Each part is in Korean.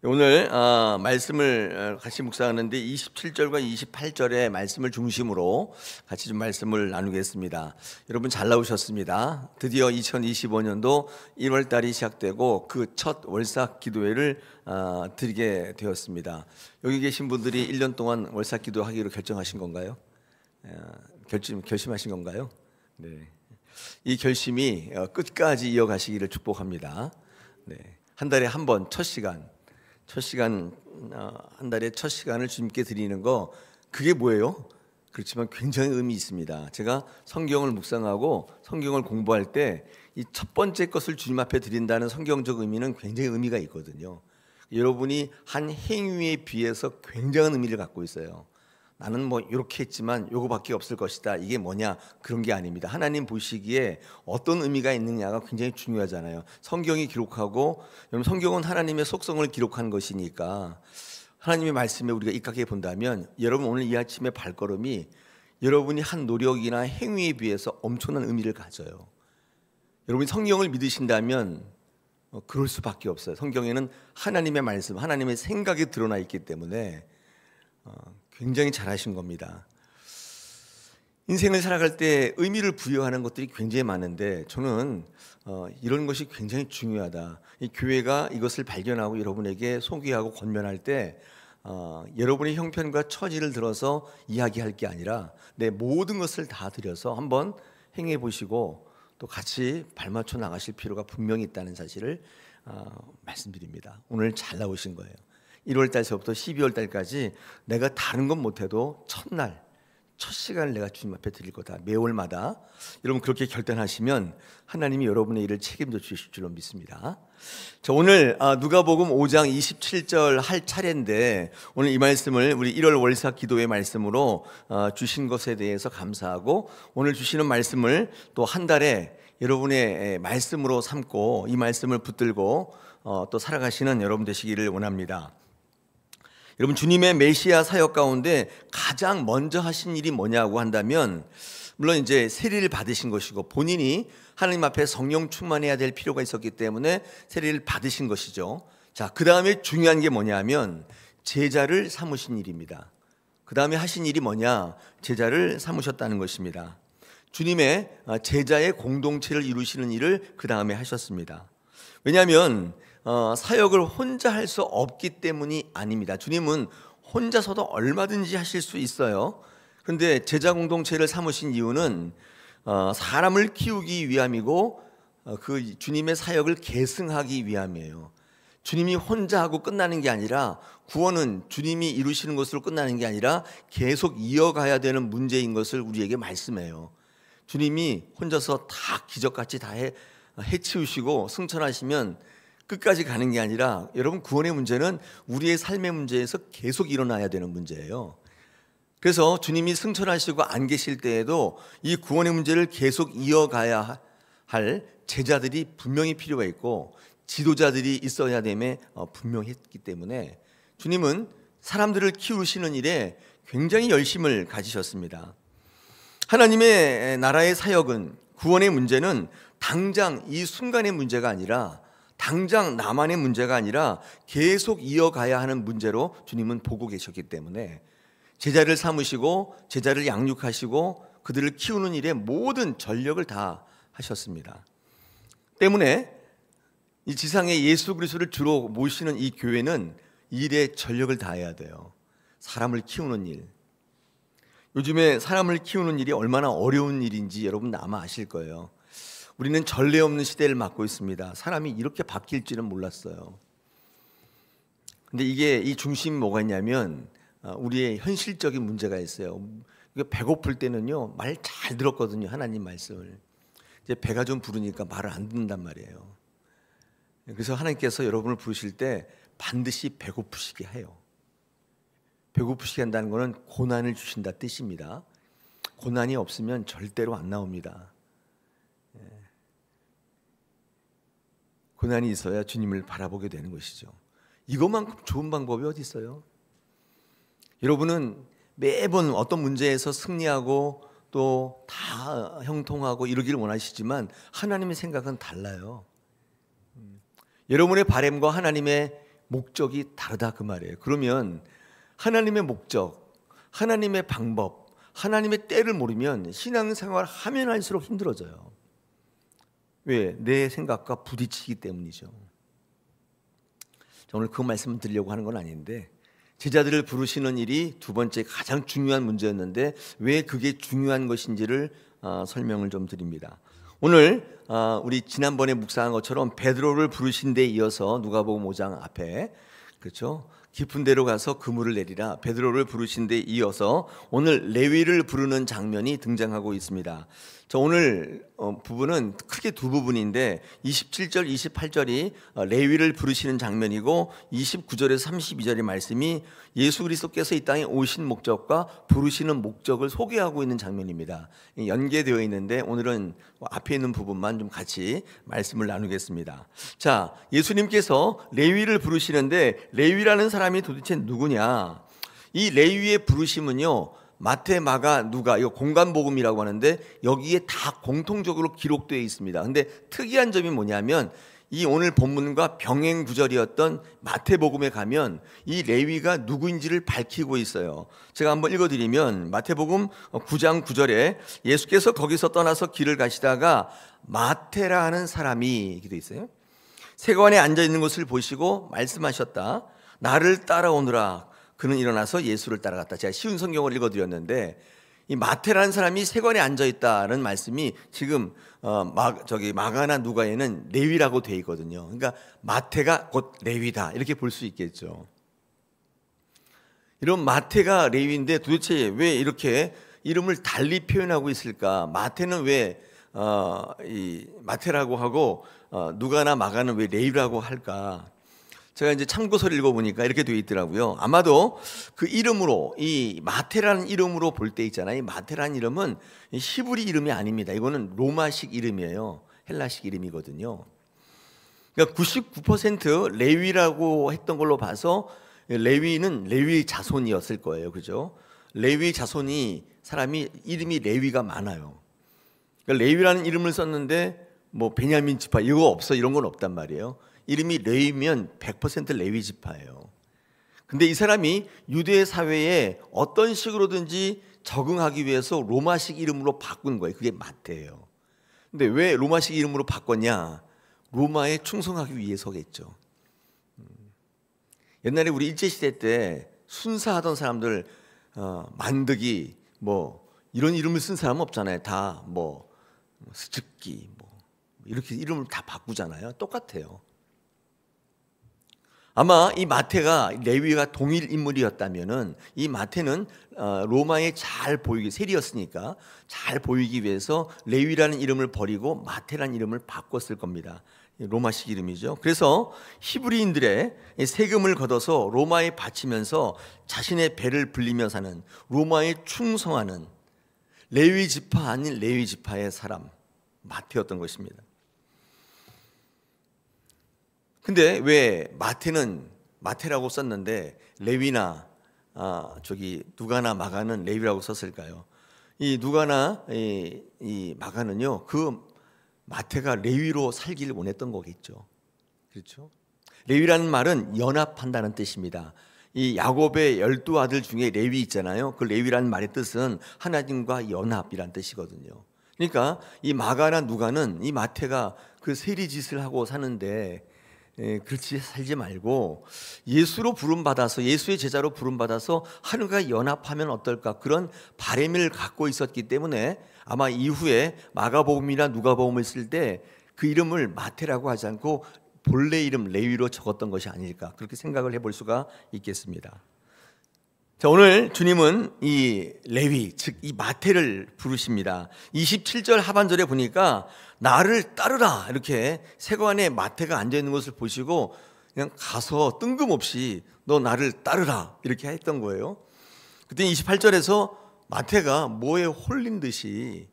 오늘 말씀을 같이 묵상하는데 27절과 28절의 말씀을 중심으로 같이 좀 말씀을 나누겠습니다. 여러분 잘 나오셨습니다. 드디어 2025년도 1월 달이 시작되고 그 첫 월삭 기도회를 드리게 되었습니다. 여기 계신 분들이 1년 동안 월삭 기도하기로 결정하신 건가요? 결심하신 건가요? 네. 이 결심이 끝까지 이어가시기를 축복합니다. 네. 한 달에 한 번 첫 시간 한 달에 첫 시간을 주님께 드리는 거, 그게 뭐예요? 그렇지만 굉장히 의미 있습니다. 제가 성경을 묵상하고 성경을 공부할 때 이 첫 번째 것을 주님 앞에 드린다는 성경적 의미는 굉장히 의미가 있거든요. 여러분이 한 행위에 비해서 굉장한 의미를 갖고 있어요. 나는 뭐 이렇게 했지만 요거밖에 없을 것이다, 이게 뭐냐, 그런 게 아닙니다. 하나님 보시기에 어떤 의미가 있느냐가 굉장히 중요하잖아요. 성경이 기록하고, 여러분 성경은 하나님의 속성을 기록한 것이니까 하나님의 말씀에 우리가 입각해 본다면, 여러분 오늘 이 아침의 발걸음이 여러분이 한 노력이나 행위에 비해서 엄청난 의미를 가져요. 여러분이 성경을 믿으신다면 그럴 수밖에 없어요. 성경에는 하나님의 말씀, 하나님의 생각이 드러나 있기 때문에 굉장히 잘하신 겁니다. 인생을 살아갈 때 의미를 부여하는 것들이 굉장히 많은데, 저는 이런 것이 굉장히 중요하다. 이 교회가 이것을 발견하고 여러분에게 소개하고 권면할 때 여러분의 형편과 처지를 들어서 이야기할 게 아니라 내 모든 것을 다 들여서 한번 행해 보시고 또 같이 발맞춰 나가실 필요가 분명히 있다는 사실을 말씀드립니다. 오늘 잘 나오신 거예요. 1월 달서부터 12월 달까지 내가 다른 건 못해도 첫날, 첫 시간을 내가 주님 앞에 드릴 거다. 매월마다 여러분 그렇게 결단하시면 하나님이 여러분의 일을 책임져 주실 줄로 믿습니다. 자, 오늘 누가복음 5장 27절 할 차례인데, 오늘 이 말씀을 우리 1월 월삭 기도의 말씀으로 주신 것에 대해서 감사하고, 오늘 주시는 말씀을 또 한 달에 여러분의 말씀으로 삼고 이 말씀을 붙들고 또 살아가시는 여러분 되시기를 원합니다. 여러분, 주님의 메시아 사역 가운데 가장 먼저 하신 일이 뭐냐고 한다면, 물론 이제 세례를 받으신 것이고 본인이 하나님 앞에 성령 충만해야 될 필요가 있었기 때문에 세례를 받으신 것이죠. 자, 그 다음에 중요한 게 뭐냐면 제자를 삼으신 일입니다. 그 다음에 하신 일이 뭐냐? 제자를 삼으셨다는 것입니다. 주님의 제자의 공동체를 이루시는 일을 그 다음에 하셨습니다. 왜냐하면 사역을 혼자 할 수 없기 때문이 아닙니다. 주님은 혼자서도 얼마든지 하실 수 있어요. 그런데 제자 공동체를 삼으신 이유는 사람을 키우기 위함이고 그 주님의 사역을 계승하기 위함이에요. 주님이 혼자 하고 끝나는 게 아니라, 구원은 주님이 이루시는 것으로 끝나는 게 아니라 계속 이어가야 되는 문제인 것을 우리에게 말씀해요. 주님이 혼자서 다 기적같이 다 해치우시고 승천하시면 끝까지 가는 게 아니라, 여러분 구원의 문제는 우리의 삶의 문제에서 계속 일어나야 되는 문제예요. 그래서 주님이 승천하시고 안 계실 때에도 이 구원의 문제를 계속 이어가야 할 제자들이 분명히 필요가 있고 지도자들이 있어야 됨에 분명했기 때문에 주님은 사람들을 키우시는 일에 굉장히 열심을 가지셨습니다. 하나님의 나라의 사역은, 구원의 문제는 당장 이 순간의 문제가 아니라, 당장 나만의 문제가 아니라 계속 이어가야 하는 문제로 주님은 보고 계셨기 때문에 제자를 삼으시고 제자를 양육하시고 그들을 키우는 일에 모든 전력을 다 하셨습니다. 때문에 이 지상에 예수 그리스도를 주로 모시는 이 교회는 일에 전력을 다해야 돼요. 사람을 키우는 일. 요즘에 사람을 키우는 일이 얼마나 어려운 일인지 여러분 아마 아실 거예요. 우리는 전례 없는 시대를 맞고 있습니다. 사람이 이렇게 바뀔 줄은 몰랐어요. 근데 이 중심이 뭐가 있냐면 우리의 현실적인 문제가 있어요. 배고플 때는요, 말 잘 들었거든요. 하나님 말씀을. 이제 배가 좀 부르니까 말을 안 듣는단 말이에요. 그래서 하나님께서 여러분을 부르실 때 반드시 배고프시게 해요. 배고프시게 한다는 것은 고난을 주신다 뜻입니다. 고난이 없으면 절대로 안 나옵니다. 고난이 있어야 주님을 바라보게 되는 것이죠. 이것만큼 좋은 방법이 어디 있어요? 여러분은 매번 어떤 문제에서 승리하고 또 다 형통하고 이러기를 원하시지만 하나님의 생각은 달라요. 여러분의 바람과 하나님의 목적이 다르다 그 말이에요. 그러면 하나님의 목적, 하나님의 방법, 하나님의 때를 모르면 신앙생활 하면 할수록 힘들어져요. 왜? 내 생각과 부딪히기 때문이죠. 오늘 그 말씀을 드리려고 하는 건 아닌데, 제자들을 부르시는 일이 두 번째 가장 중요한 문제였는데 왜 그게 중요한 것인지를 설명을 좀 드립니다. 오늘 우리 지난번에 묵상한 것처럼 베드로를 부르신 데 이어서 누가복음 5장 앞에, 그렇죠? 깊은 데로 가서 그물을 내리라, 베드로를 부르신 데 이어서 오늘 레위를 부르는 장면이 등장하고 있습니다. 저 오늘 부분은 크게 두 부분인데 27절, 28절이 레위를 부르시는 장면이고 29절에서 32절의 말씀이 예수 그리스도께서 이 땅에 오신 목적과 부르시는 목적을 소개하고 있는 장면입니다. 연계되어 있는데 오늘은 앞에 있는 부분만 좀 같이 말씀을 나누겠습니다. 자, 예수님께서 레위를 부르시는데 레위라는 사람이 도대체 누구냐? 이 레위의 부르심은요, 마태, 마가, 누가, 이거 공간복음이라고 하는데 여기에 다 공통적으로 기록되어 있습니다. 근데 특이한 점이 뭐냐면 이 오늘 본문과 병행 구절이었던 마태복음에 가면 이 레위가 누구인지를 밝히고 있어요. 제가 한번 읽어드리면 마태복음 9장 9절에 예수께서 거기서 떠나서 길을 가시다가 마태라 하는 사람이 이렇게 되어 있어요. 세관에 앉아있는 것을 보시고 말씀하셨다. 나를 따라오느라. 그는 일어나서 예수를 따라갔다. 제가 쉬운 성경을 읽어드렸는데 이 마태라는 사람이 세관에 앉아있다는 말씀이 지금 마가나 누가에는 레위라고 되어 있거든요. 그러니까 마태가 곧 레위다 이렇게 볼 수 있겠죠. 이런 마태가 레위인데 도대체 왜 이렇게 이름을 달리 표현하고 있을까? 마태는 왜 이 마태라고 하고 누가나 마가는 왜 레위라고 할까? 제가 이제 참고서를 읽어보니까 이렇게 되어 있더라고요. 아마도 그 이름으로, 이 마태라는 이름으로 볼 때 있잖아요. 이 마태라는 이름은 히브리 이름이 아닙니다. 이거는 로마식 이름이에요. 헬라식 이름이거든요. 그러니까 99% 레위라고 했던 걸로 봐서 레위는 레위 자손이었을 거예요. 그죠? 레위 자손이 사람이 이름이 레위가 많아요. 그러니까 레위라는 이름을 썼는데 뭐 베냐민 지파 이거 없어, 이런 건 없단 말이에요. 이름이 레위면 100% 레위 지파예요. 근데 이 사람이 유대 사회에 어떤 식으로든지 적응하기 위해서 로마식 이름으로 바꾼 거예요. 그게 마태예요. 근데 왜 로마식 이름으로 바꿨냐? 로마에 충성하기 위해서겠죠. 옛날에 우리 일제시대 때 순사하던 사람들 만드기 뭐 이런 이름을 쓴 사람은 없잖아요. 다 뭐 스즈키 뭐 이렇게 이름을 다 바꾸잖아요. 똑같아요. 아마 이 마태가 레위가 동일 인물이었다면은 이 마태는 로마에 잘 보이기, 세리였으니까 잘 보이기 위해서 레위라는 이름을 버리고 마태라는 이름을 바꿨을 겁니다. 로마식 이름이죠. 그래서 히브리인들의 세금을 걷어서 로마에 바치면서 자신의 배를 불리며 사는, 로마에 충성하는 레위 지파 아닌 레위 지파의 사람 마태였던 것입니다. 근데 왜 마태는 마태라고 썼는데 레위나 누가나 마가는 레위라고 썼을까요? 이 누가나 이 마가는요, 그 마태가 레위로 살기를 원했던 거겠죠. 그렇죠? 레위라는 말은 연합한다는 뜻입니다. 이 야곱의 12아들 중에 레위 있잖아요. 그 레위라는 말의 뜻은 하나님과 연합이란 뜻이거든요. 그러니까 이 마가나 누가는 이 마태가 그 세리짓을 하고 사는데 그렇지 살지 말고 예수로 부름받아서, 예수의 제자로 부름받아서 하늘과 연합하면 어떨까, 그런 바람을 갖고 있었기 때문에 아마 이후에 마가복음이나 누가복음을 쓸 때 그 이름을 마태라고 하지 않고 본래 이름 레위로 적었던 것이 아닐까, 그렇게 생각을 해볼 수가 있겠습니다. 자, 오늘 주님은 이 레위, 즉 이 마태를 부르십니다. 27절 하반절에 보니까 나를 따르라 이렇게 세관에 마태가 앉아있는 것을 보시고 그냥 가서 뜬금없이 너 나를 따르라 이렇게 했던 거예요. 그때 28절에서 마태가 뭐에 홀린 듯이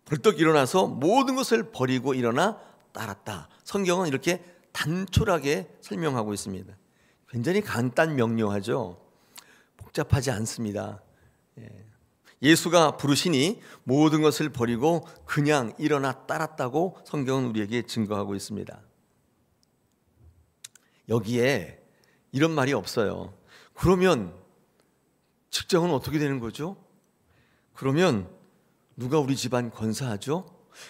벌떡 일어나서 모든 것을 버리고 일어나 따랐다. 성경은 이렇게 단촐하게 설명하고 있습니다. 굉장히 간단 명료하죠. 복잡하지 않습니다. 예수가 부르시니 모든 것을 버리고 그냥 일어나 따랐다고 성경은 우리에게 증거하고 있습니다. 여기에 이런 말이 없어요. 그러면 직장은 어떻게 되는 거죠? 그러면 누가 우리 집안 건사하죠?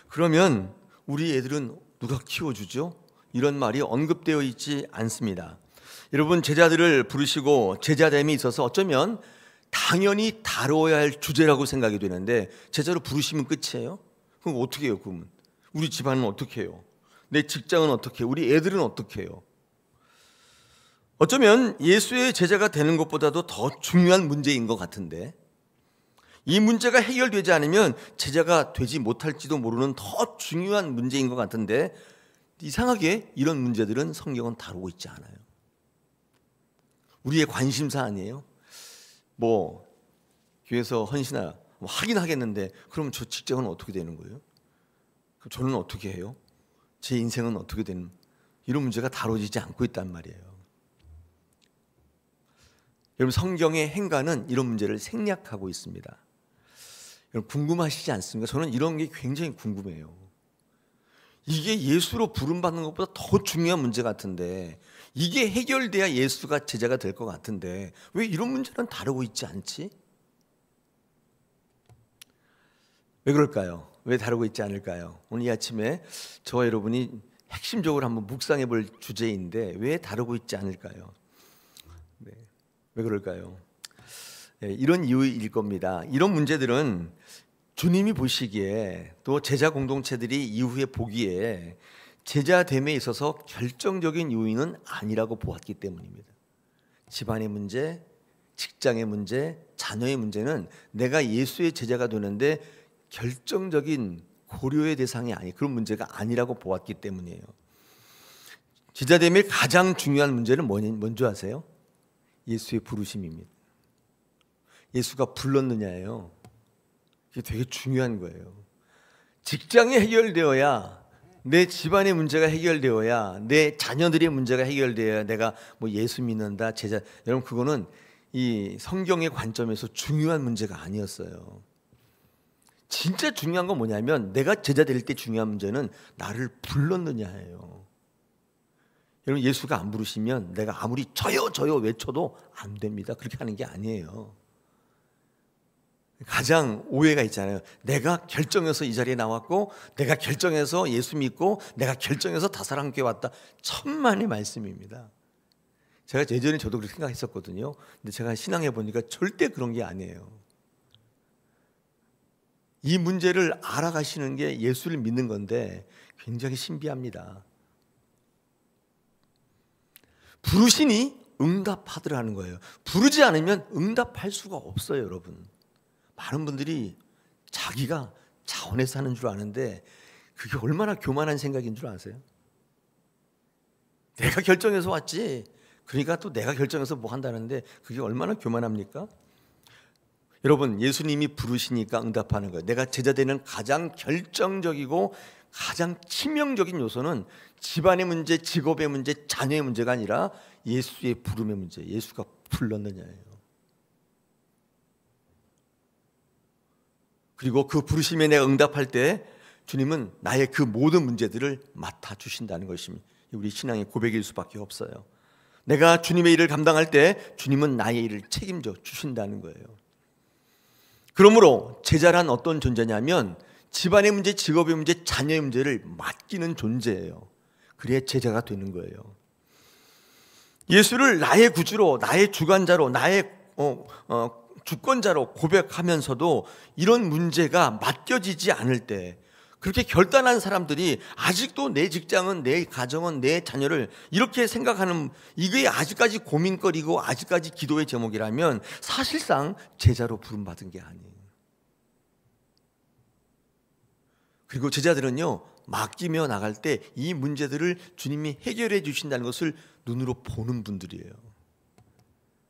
그러면 우리 애들은 누가 키워주죠? 이런 말이 언급되어 있지 않습니다. 여러분, 제자들을 부르시고 제자됨에 있어서 어쩌면 당연히 다뤄야 할 주제라고 생각이 되는데 제자로 부르시면 끝이에요? 그럼 어떻게 해요? 그러면 우리 집안은 어떻게 해요? 내 직장은 어떻게 해요? 우리 애들은 어떻게 해요? 어쩌면 예수의 제자가 되는 것보다도 더 중요한 문제인 것 같은데, 이 문제가 해결되지 않으면 제자가 되지 못할지도 모르는 더 중요한 문제인 것 같은데, 이상하게 이런 문제들은 성경은 다루고 있지 않아요. 우리의 관심사 아니에요? 뭐 교회에서 헌신하 하긴 하겠는데, 그럼 저 직장은 어떻게 되는 거예요? 그럼 저는 어떻게 해요? 제 인생은 어떻게 되는, 이런 문제가 다뤄지지 않고 있단 말이에요. 여러분, 성경의 행간은 이런 문제를 생략하고 있습니다. 여러분, 궁금하시지 않습니까? 저는 이런 게 굉장히 궁금해요. 이게 예수로 부름받는 것보다 더 중요한 문제 같은데, 이게 해결돼야 예수가 제자가 될 것 같은데 왜 이런 문제는 다루고 있지 않지? 왜 그럴까요? 왜 다루고 있지 않을까요? 오늘 이 아침에 저와 여러분이 핵심적으로 한번 묵상해 볼 주제인데 왜 다루고 있지 않을까요? 네. 왜 그럴까요? 네, 이런 이유일 겁니다. 이런 문제들은 주님이 보시기에, 또 제자 공동체들이 이후에 보기에 제자됨에 있어서 결정적인 요인은 아니라고 보았기 때문입니다. 집안의 문제, 직장의 문제, 자녀의 문제는 내가 예수의 제자가 되는데 결정적인 고려의 대상이 아니, 그런 문제가 아니라고 보았기 때문이에요. 제자됨의 가장 중요한 문제는 뭔지 아세요? 예수의 부르심입니다. 예수가 불렀느냐예요. 이게 되게 중요한 거예요. 직장이 해결되어야, 내 집안의 문제가 해결되어야, 내 자녀들의 문제가 해결되어야 내가 뭐 예수 믿는다, 제자. 여러분, 그거는 이 성경의 관점에서 중요한 문제가 아니었어요. 진짜 중요한 건 뭐냐면, 내가 제자 될 때 중요한 문제는 나를 불렀느냐예요. 여러분, 예수가 안 부르시면 내가 아무리 저요 저요 외쳐도 안 됩니다. 그렇게 하는 게 아니에요. 가장 오해가 있잖아요. 내가 결정해서 이 자리에 나왔고, 내가 결정해서 예수 믿고, 내가 결정해서 다사랑교회 왔다. 천만의 말씀입니다. 제가 예전에 저도 그렇게 생각했었거든요. 근데 제가 신앙해 보니까 절대 그런 게 아니에요. 이 문제를 알아가시는 게 예수를 믿는 건데 굉장히 신비합니다. 부르시니 응답하더라는 거예요. 부르지 않으면 응답할 수가 없어요, 여러분. 많은 분들이 자기가 자원해서 하는 줄 아는데 그게 얼마나 교만한 생각인 줄 아세요? 내가 결정해서 왔지, 그러니까 또 내가 결정해서 뭐 한다는데 그게 얼마나 교만합니까? 여러분, 예수님이 부르시니까 응답하는 거예요. 내가 제자 되는 가장 결정적이고 가장 치명적인 요소는 집안의 문제, 직업의 문제, 자녀의 문제가 아니라 예수의 부름의 문제, 예수가 불렀느냐예요. 그리고 그 부르심에 내가 응답할 때 주님은 나의 그 모든 문제들을 맡아주신다는 것입니다. 우리 신앙의 고백일 수밖에 없어요. 내가 주님의 일을 감당할 때 주님은 나의 일을 책임져 주신다는 거예요. 그러므로 제자란 어떤 존재냐면 집안의 문제, 직업의 문제, 자녀의 문제를 맡기는 존재예요. 그래야 제자가 되는 거예요. 예수를 나의 구주로, 나의 주관자로, 나의 주권자로 고백하면서도 이런 문제가 맡겨지지 않을 때, 그렇게 결단한 사람들이 아직도 내 직장은, 내 가정은, 내 자녀를 이렇게 생각하는, 이게 아직까지 고민거리고 아직까지 기도의 제목이라면 사실상 제자로 부름받은 게 아니에요. 그리고 제자들은요, 맡기며 나갈 때 이 문제들을 주님이 해결해 주신다는 것을 눈으로 보는 분들이에요.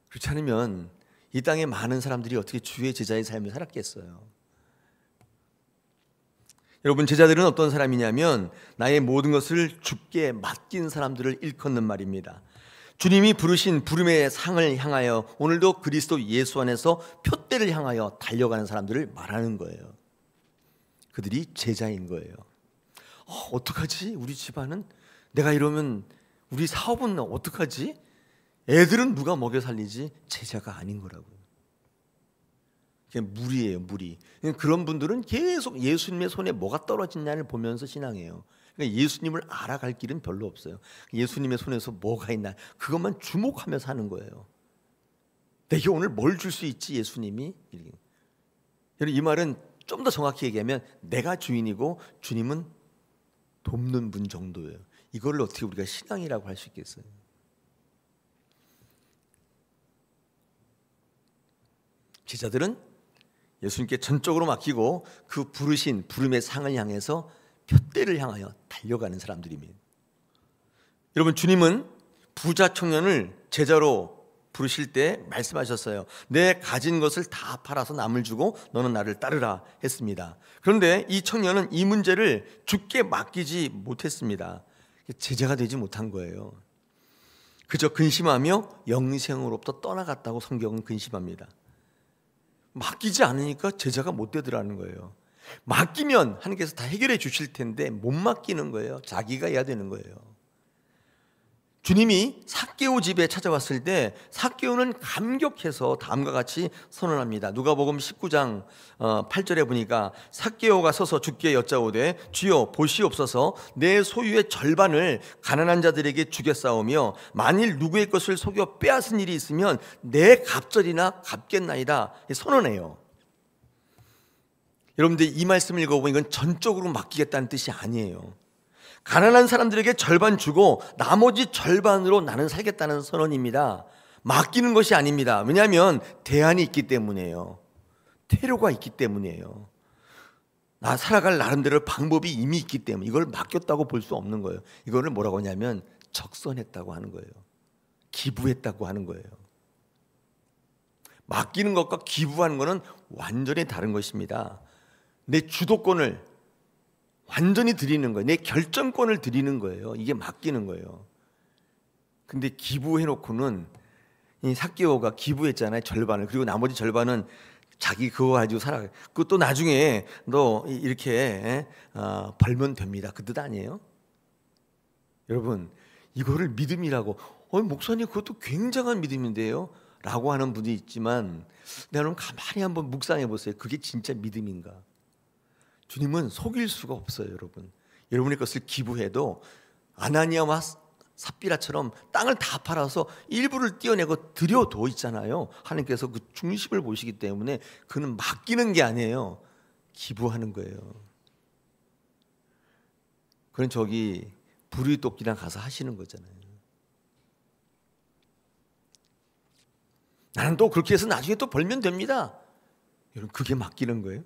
그렇지 않으면 이 땅에 많은 사람들이 어떻게 주의 제자의 삶을 살았겠어요? 여러분, 제자들은 어떤 사람이냐면 나의 모든 것을 주께 맡긴 사람들을 일컫는 말입니다. 주님이 부르신 부름의 상을 향하여, 오늘도 그리스도 예수 안에서 표대를 향하여 달려가는 사람들을 말하는 거예요. 그들이 제자인 거예요. 어떡하지? 우리 집안은? 내가 이러면 우리 사업은 어떡하지? 애들은 누가 먹여 살리지 제자가 아닌 거라고요. 그냥 무리예요, 무리. 그런 분들은 계속 예수님의 손에 뭐가 떨어지냐를 보면서 신앙해요. 그러니까 예수님을 알아갈 길은 별로 없어요. 예수님의 손에서 뭐가 있나 그것만 주목하며 사는 거예요. 내게 오늘 뭘 줄 수 있지 예수님이? 여러분, 이 말은 좀 더 정확히 얘기하면 내가 주인이고 주님은 돕는 분 정도예요. 이걸 어떻게 우리가 신앙이라고 할 수 있겠어요? 제자들은 예수님께 전적으로 맡기고 그 부르신 부름의 상을 향해서 푯대를 향하여 달려가는 사람들입니다. 여러분, 주님은 부자 청년을 제자로 부르실 때 말씀하셨어요. 내 가진 것을 다 팔아서 남을 주고 너는 나를 따르라 했습니다. 그런데 이 청년은 이 문제를 주께 맡기지 못했습니다. 제자가 되지 못한 거예요. 그저 근심하며 영생으로부터 떠나갔다고 성경은 근심합니다. 맡기지 않으니까 제자가 못 되더라는 거예요. 맡기면 하나님께서 다 해결해 주실 텐데 못 맡기는 거예요. 자기가 해야 되는 거예요. 주님이 삭개오 집에 찾아왔을 때 삭개오는 감격해서 다음과 같이 선언합니다. 누가복음 19장 8절에 보니까 삭개오가 서서 주께 여짜오되 주여 보시옵소서 내 소유의 절반을 가난한 자들에게 주겠사오며 만일 누구의 것을 속여 빼앗은 일이 있으면 내 갑절이나 갚겠나이다 선언해요. 여러분들 이 말씀을 읽어보면 이건 전적으로 맡기겠다는 뜻이 아니에요. 가난한 사람들에게 절반 주고 나머지 절반으로 나는 살겠다는 선언입니다. 맡기는 것이 아닙니다. 왜냐하면 대안이 있기 때문이에요. 퇴로가 있기 때문이에요. 나 살아갈 나름대로 방법이 이미 있기 때문에 이걸 맡겼다고 볼 수 없는 거예요. 이거를 뭐라고 하냐면 적선했다고 하는 거예요. 기부했다고 하는 거예요. 맡기는 것과 기부하는 것은 완전히 다른 것입니다. 내 주도권을 완전히 드리는 거예요. 내 결정권을 드리는 거예요. 이게 맡기는 거예요. 근데 기부해놓고는 이 삭개오가 기부했잖아요. 절반을. 그리고 나머지 절반은 자기 그거 가지고 살아가요. 그것도 나중에 너 이렇게 벌면 됩니다. 그 뜻 아니에요? 여러분, 이거를 믿음이라고 목사님 그것도 굉장한 믿음인데요? 라고 하는 분이 있지만 여러분 가만히 한번 묵상해 보세요. 그게 진짜 믿음인가? 주님은 속일 수가 없어요. 여러분, 여러분의 것을 기부해도 아나니아와 삽비라처럼 땅을 다 팔아서 일부를 떼어내고 드려도 있잖아요. 하나님께서 그 중심을 보시기 때문에 그는 맡기는 게 아니에요. 기부하는 거예요. 그건 저기 부르이토끼랑 가서 하시는 거잖아요. 나는 또 그렇게 해서 나중에 또 벌면 됩니다. 여러분, 그게 맡기는 거예요.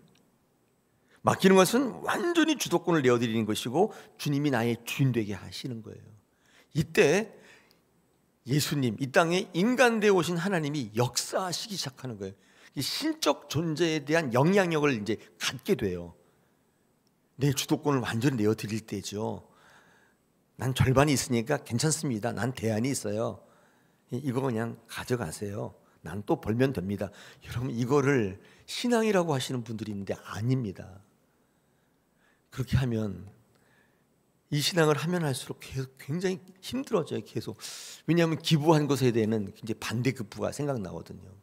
맡기는 것은 완전히 주도권을 내어드리는 것이고 주님이 나의 주인 되게 하시는 거예요. 이때 예수님, 이 땅에 인간 되어 오신 하나님이 역사하시기 시작하는 거예요. 이 신적 존재에 대한 영향력을 이제 갖게 돼요. 내 주도권을 완전히 내어드릴 때죠. 난 절반이 있으니까 괜찮습니다. 난 대안이 있어요. 이거 그냥 가져가세요. 난 또 벌면 됩니다. 여러분, 이거를 신앙이라고 하시는 분들이 있는데 아닙니다. 그렇게 하면 이 신앙을 하면 할수록 계속 굉장히 힘들어져요. 계속. 왜냐하면 기부한 것에 대한 이제 반대급부가 생각나거든요.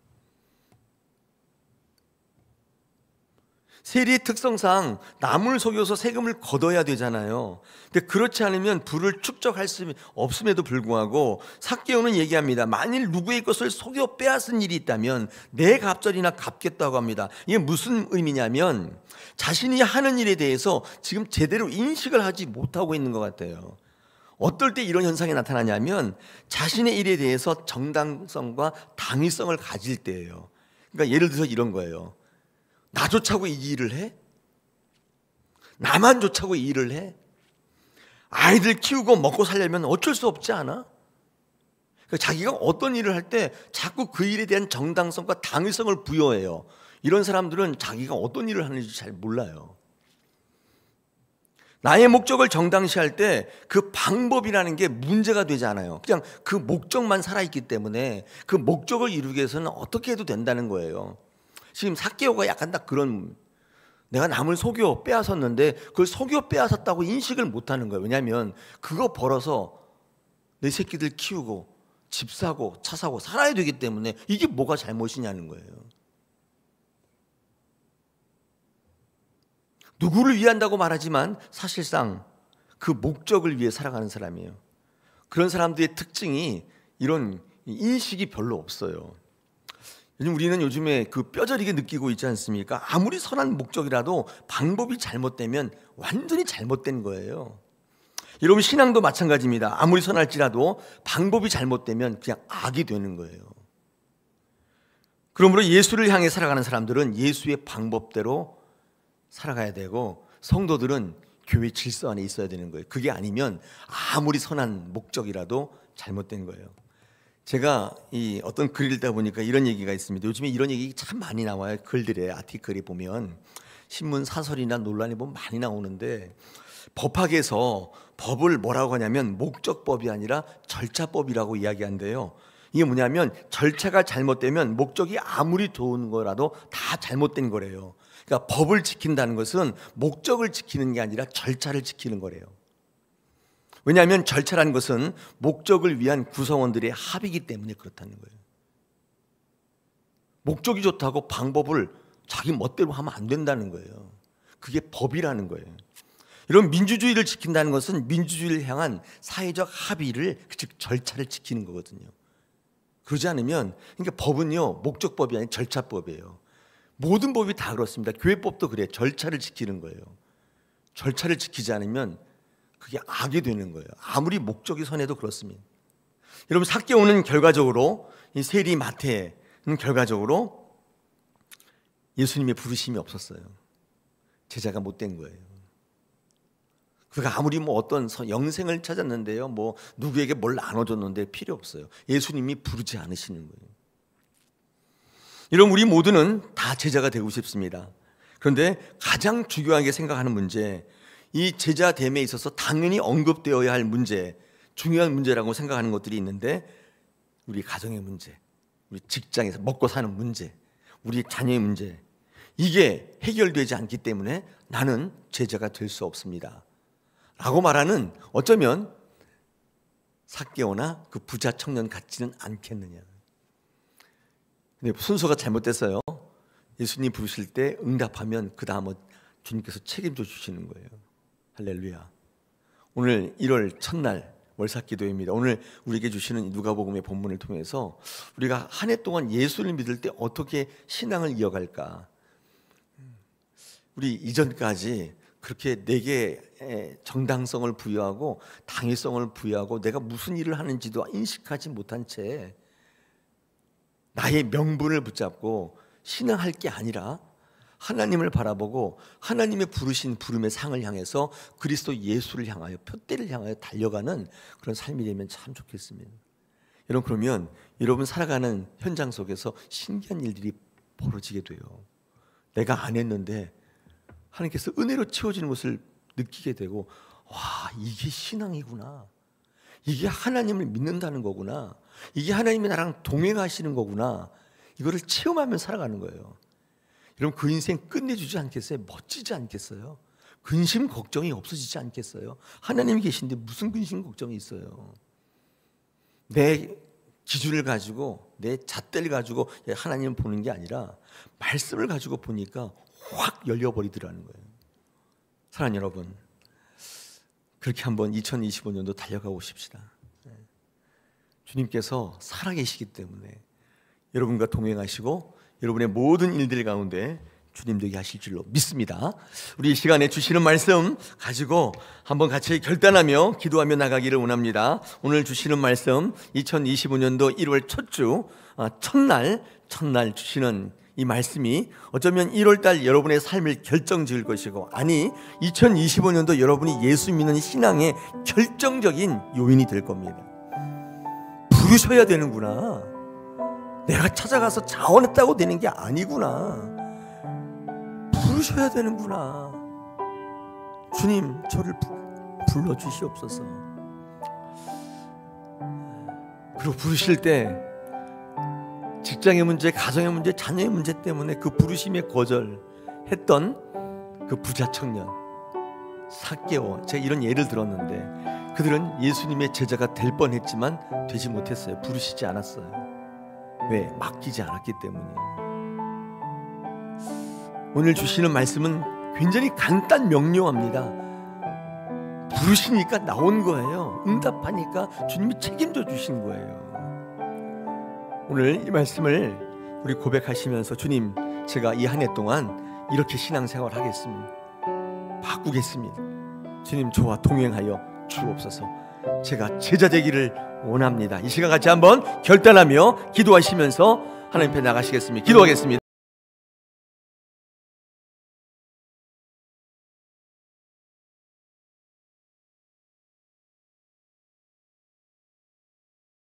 세리의 특성상 남을 속여서 세금을 걷어야 되잖아요. 근데 그렇지 않으면 부를 축적할 수 없음에도 불구하고 삭개오는 얘기합니다. 만일 누구의 것을 속여 빼앗은 일이 있다면 내 갑절이나 갚겠다고 합니다. 이게 무슨 의미냐면 자신이 하는 일에 대해서 지금 제대로 인식을 하지 못하고 있는 것 같아요. 어떨 때 이런 현상이 나타나냐면 자신의 일에 대해서 정당성과 당위성을 가질 때예요. 그러니까 예를 들어서 이런 거예요. 나 좋자고 이 일을 해? 나만 좋자고 이 일을 해? 아이들 키우고 먹고 살려면 어쩔 수 없지 않아? 그러니까 자기가 어떤 일을 할 때 자꾸 그 일에 대한 정당성과 당위성을 부여해요. 이런 사람들은 자기가 어떤 일을 하는지 잘 몰라요. 나의 목적을 정당시할 때 그 방법이라는 게 문제가 되지 않아요. 그냥 그 목적만 살아있기 때문에 그 목적을 이루기 위해서는 어떻게 해도 된다는 거예요. 지금 삭개오가 약간 딱 그런, 내가 남을 속여 빼앗았는데 그걸 속여 빼앗았다고 인식을 못하는 거예요. 왜냐하면 그거 벌어서 내 새끼들 키우고 집 사고 차 사고 살아야 되기 때문에 이게 뭐가 잘못이냐는 거예요. 누구를 위한다고 말하지만 사실상 그 목적을 위해 살아가는 사람이에요. 그런 사람들의 특징이 이런 인식이 별로 없어요. 우리는 요즘에 그 뼈저리게 느끼고 있지 않습니까? 아무리 선한 목적이라도 방법이 잘못되면 완전히 잘못된 거예요. 여러분, 신앙도 마찬가지입니다. 아무리 선할지라도 방법이 잘못되면 그냥 악이 되는 거예요. 그러므로 예수를 향해 살아가는 사람들은 예수의 방법대로 살아가야 되고, 성도들은 교회 질서 안에 있어야 되는 거예요. 그게 아니면 아무리 선한 목적이라도 잘못된 거예요. 제가 이 어떤 글을 읽다 보니까 이런 얘기가 있습니다. 요즘에 이런 얘기 참 많이 나와요. 글들에, 아티클에 보면, 신문 사설이나 논란에 보면 많이 나오는데, 법학에서 법을 뭐라고 하냐면 목적법이 아니라 절차법이라고 이야기한대요. 이게 뭐냐면 절차가 잘못되면 목적이 아무리 좋은 거라도 다 잘못된 거래요. 그러니까 법을 지킨다는 것은 목적을 지키는 게 아니라 절차를 지키는 거래요. 왜냐하면 절차라는 것은 목적을 위한 구성원들의 합의이기 때문에 그렇다는 거예요. 목적이 좋다고 방법을 자기 멋대로 하면 안 된다는 거예요. 그게 법이라는 거예요. 이런 민주주의를 지킨다는 것은 민주주의를 향한 사회적 합의를, 즉 절차를 지키는 거거든요. 그러지 않으면, 그러니까 법은요, 목적법이 아니라 절차법이에요. 모든 법이 다 그렇습니다. 교회법도 그래요. 절차를 지키는 거예요. 절차를 지키지 않으면 그게 악이 되는 거예요. 아무리 목적이 선해도 그렇습니다. 여러분, 삭개오는 결과적으로, 이 세리 마태는 결과적으로 예수님의 부르심이 없었어요. 제자가 못 된 거예요. 그가 아무리 어떤 영생을 찾았는데요, 누구에게 뭘 나눠줬는데 필요 없어요. 예수님이 부르지 않으시는 거예요. 이런 우리 모두는 다 제자가 되고 싶습니다. 그런데 가장 중요하게 생각하는 문제, 이 제자됨에 있어서 당연히 언급되어야 할 문제, 중요한 문제라고 생각하는 것들이 있는데, 우리 가정의 문제, 우리 직장에서 먹고 사는 문제, 우리 자녀의 문제, 이게 해결되지 않기 때문에 나는 제자가 될 수 없습니다 라고 말하는, 어쩌면 삭개오나 그 부자 청년 같지는 않겠느냐. 근데 순서가 잘못됐어요. 예수님 부르실 때 응답하면 그 다음은 주님께서 책임져 주시는 거예요. 할렐루야. 오늘 1월 첫날 월삭기도입니다. 오늘 우리에게 주시는 누가복음의 본문을 통해서 우리가 한 해 동안 예수를 믿을 때 어떻게 신앙을 이어갈까. 우리 이전까지 그렇게 내게 정당성을 부여하고 당위성을 부여하고 내가 무슨 일을 하는지도 인식하지 못한 채 나의 명분을 붙잡고 신앙할 게 아니라 하나님을 바라보고 하나님의 부르신 부름의 상을 향해서 그리스도 예수를 향하여, 표대를 향하여 달려가는 그런 삶이 되면 참 좋겠습니다. 여러분, 그러면 여러분 살아가는 현장 속에서 신기한 일들이 벌어지게 돼요. 내가 안 했는데 하나님께서 은혜로 채워지는 것을 느끼게 되고, 와, 이게 신앙이구나. 이게 하나님을 믿는다는 거구나. 이게 하나님이 나랑 동행하시는 거구나. 이거를 체험하며 살아가는 거예요. 여러분, 그 인생 끝내주지 않겠어요? 멋지지 않겠어요? 근심 걱정이 없어지지 않겠어요? 하나님이 계신데 무슨 근심 걱정이 있어요? 내 기준을 가지고, 내 잣대를 가지고 하나님을 보는 게 아니라 말씀을 가지고 보니까 확 열려버리더라는 거예요. 사랑하는 여러분, 그렇게 한번 2025년도 달려가고 싶시다. 주님께서 살아계시기 때문에 여러분과 동행하시고 여러분의 모든 일들 가운데 주님 되게 하실 줄로 믿습니다. 우리 이 시간에 주시는 말씀 가지고 한번 같이 결단하며 기도하며 나가기를 원합니다. 오늘 주시는 말씀, 2025년도 1월 첫 주 첫날 주시는 이 말씀이 어쩌면 1월달 여러분의 삶을 결정지을 것이고, 아니 2025년도 여러분이 예수 믿는 신앙의 결정적인 요인이 될 겁니다. 부르셔야 되는구나. 내가 찾아가서 자원했다고 되는 게 아니구나. 부르셔야 되는구나. 주님, 저를 불러주시옵소서. 그리고 부르실 때 직장의 문제, 가정의 문제, 자녀의 문제 때문에 그 부르심에 거절했던 그 부자 청년 삭개오, 제가 이런 예를 들었는데 그들은 예수님의 제자가 될 뻔했지만 되지 못했어요. 부르시지 않았어요. 왜? 맡기지 않았기 때문에. 오늘 주시는 말씀은 굉장히 간단 명료합니다. 부르시니까 나온 거예요. 응답하니까 주님이 책임져 주신 거예요. 오늘 이 말씀을 우리 고백하시면서 주님, 제가 이 한 해 동안 이렇게 신앙생활 하겠습니다. 바꾸겠습니다. 주님, 저와 동행하여 주옵소서. 제가 제자 되기를 원합니다. 이 시간 같이 한번 결단하며 기도하시면서 하나님 앞에 나가시겠습니다. 기도하겠습니다.